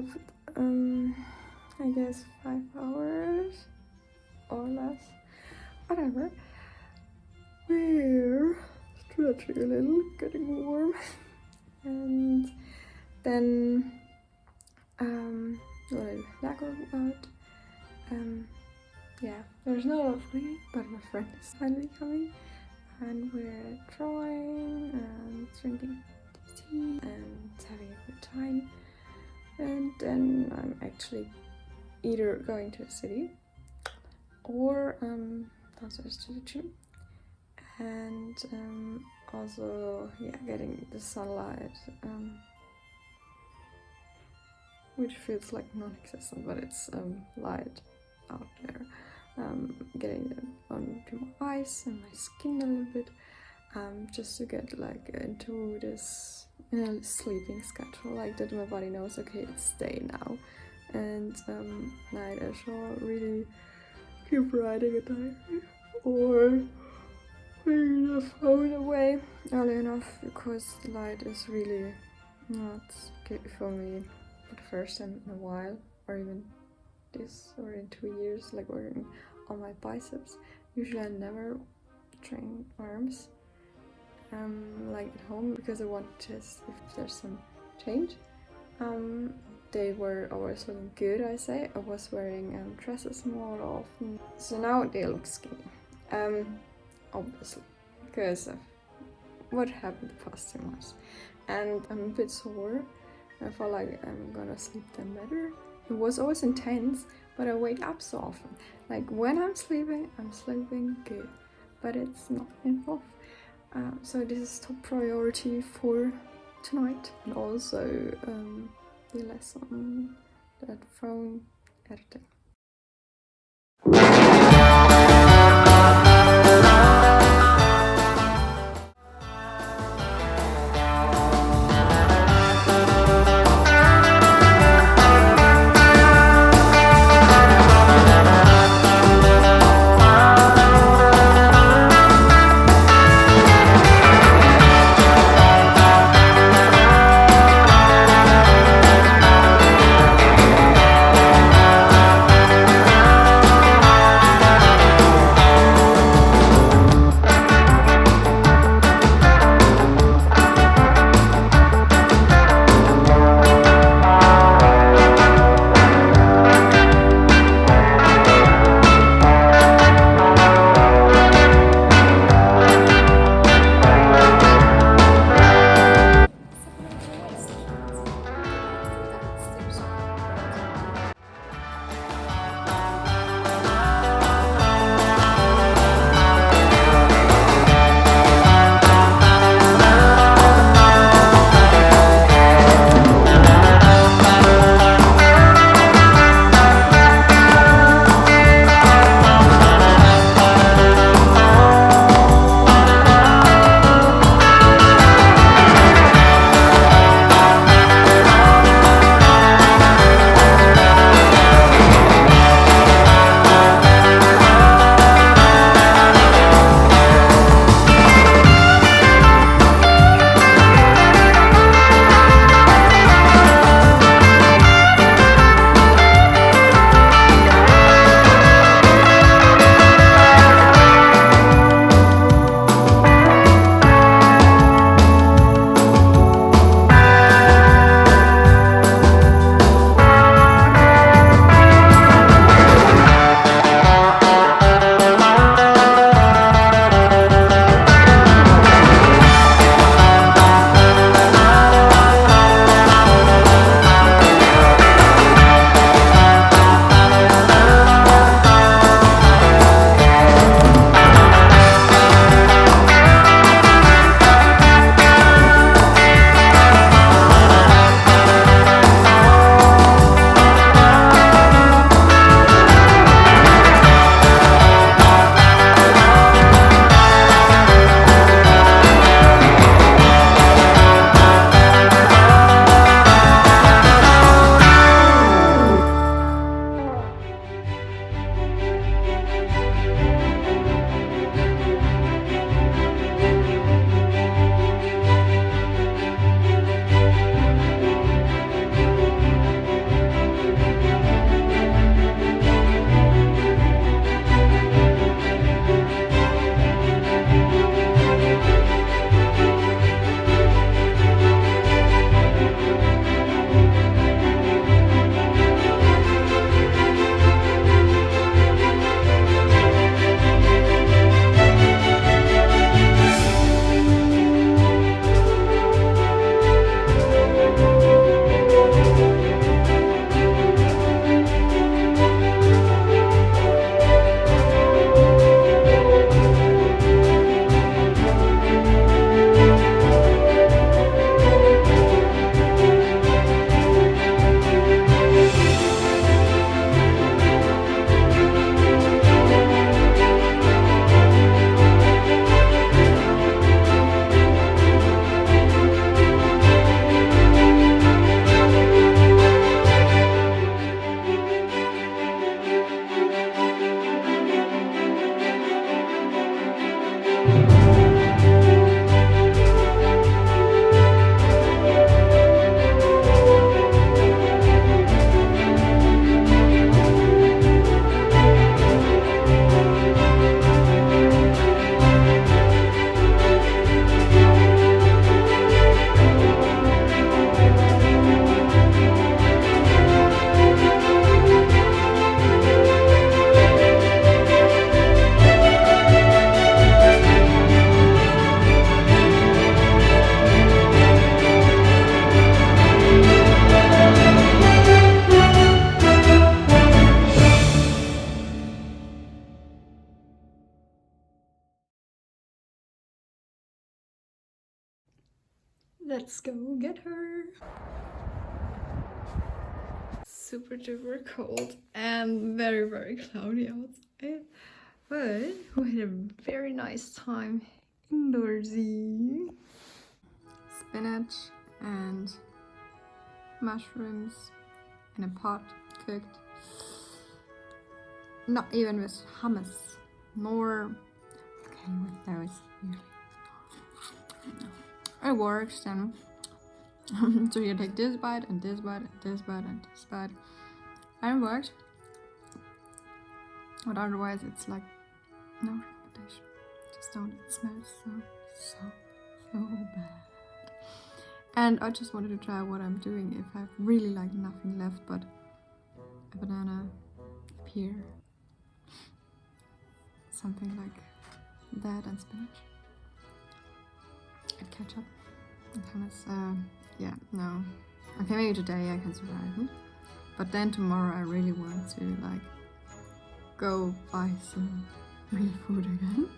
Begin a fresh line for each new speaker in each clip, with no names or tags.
slept, I guess 5 hours or less, whatever. We're stretching a little, getting warm, and then a little black workout. Yeah, there's no lot of cleaning, but my friend is finally coming, and we're drawing and drinking tea and having a good time. And then I'm actually either going to the city or downstairs to the gym, and also getting the sunlight, which feels like non-existent, but it's light out there, getting it onto my eyes and my skin a little bit, just to get like into this sleeping schedule, like that my body knows, okay, it's day now. And night I shall really keep writing a diary or putting the phone away early enough, because the light is really not good for me for the first time in a while, or even this or in 2 years, like working on my biceps. Usually I never train arms like at home, because I want to test if there's some change. They were always looking good, I say. I was wearing dresses more often, so now they look skinny, obviously, because of what happened the past 2 months. And I'm a bit sore. I feel like I'm gonna sleep then better. It was always intense, but I wake up so often. Like when I'm sleeping good, but it's not enough. So this is top priority for tonight, and also the lesson, that phone editing. Let's go get her. Super duper cold and very, very cloudy outside. But we had a very nice time indoorsy. Spinach and mushrooms in a pot cooked. Not even with hummus, nor okay with those really. It works then. So you take this bite and this bite and this bite and this bite, and it works. But otherwise, it's like no recommendation. Just don't. It smells so bad. And I just wanted to try what I'm doing if I have really like nothing left but a banana, a pear, something like that, and spinach, and ketchup, and hummus. Yeah, no. Okay, maybe today I can survive it, but then tomorrow I really want to like go buy some real food again,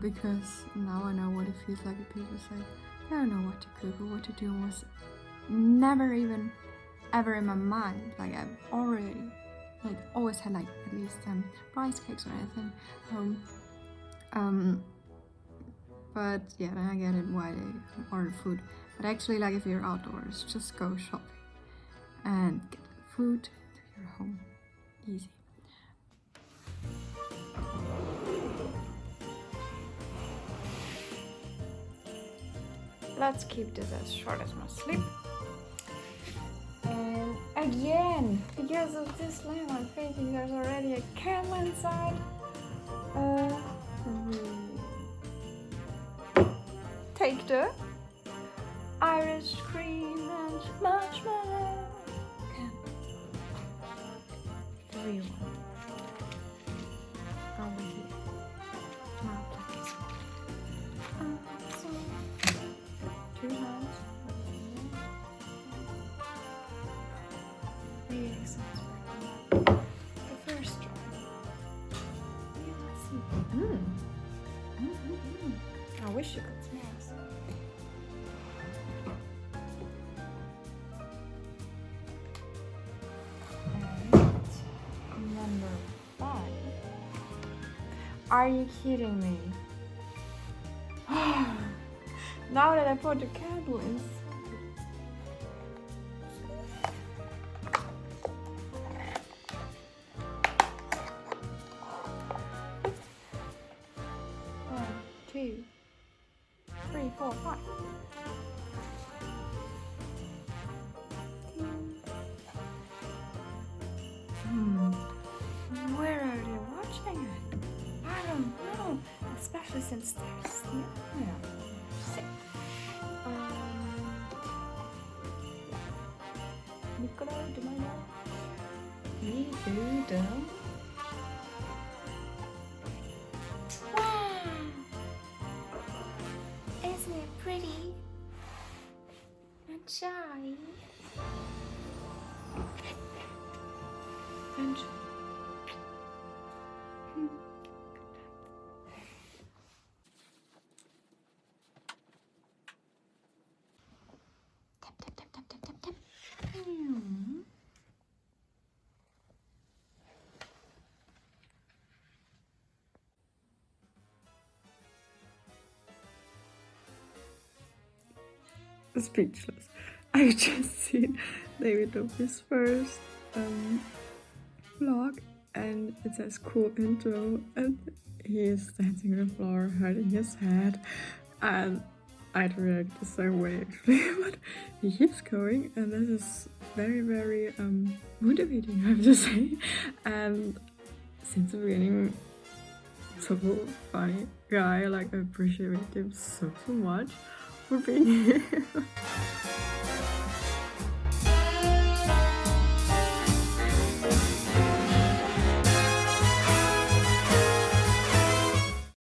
because now I know what it feels like if people say I don't know what to cook or what to do. Was never even ever in my mind. Like I've already like always had like at least rice cakes or anything. But yeah, then I get it why they order food. But actually, like if you're outdoors, just go shopping and get food to your home. Easy. Let's keep this as short as my sleep. And again, because of this lamp, I'm thinking there's already a candle inside. Take the Irish cream and marshmallow. The real one. Over here. Now please. So 2 times. Really excited for the first try. I wish you could smell this. And number 5. Are you kidding me? Now that I put the candle inside. One, 2, 3, 4, 5. Where are they watching it? I don't know. Especially since there's sick. Nicola, do I know? We do. Wow! Isn't it pretty? And shy. And tap. Speechless. I've just seen David Dobby's first vlog, and it says cool intro, and he is dancing on the floor, hurting his head, and I'd react the same way actually, but he keeps going, and this is very, very motivating, I have to say. And since the beginning, so funny guy, like I appreciate him so much for being here.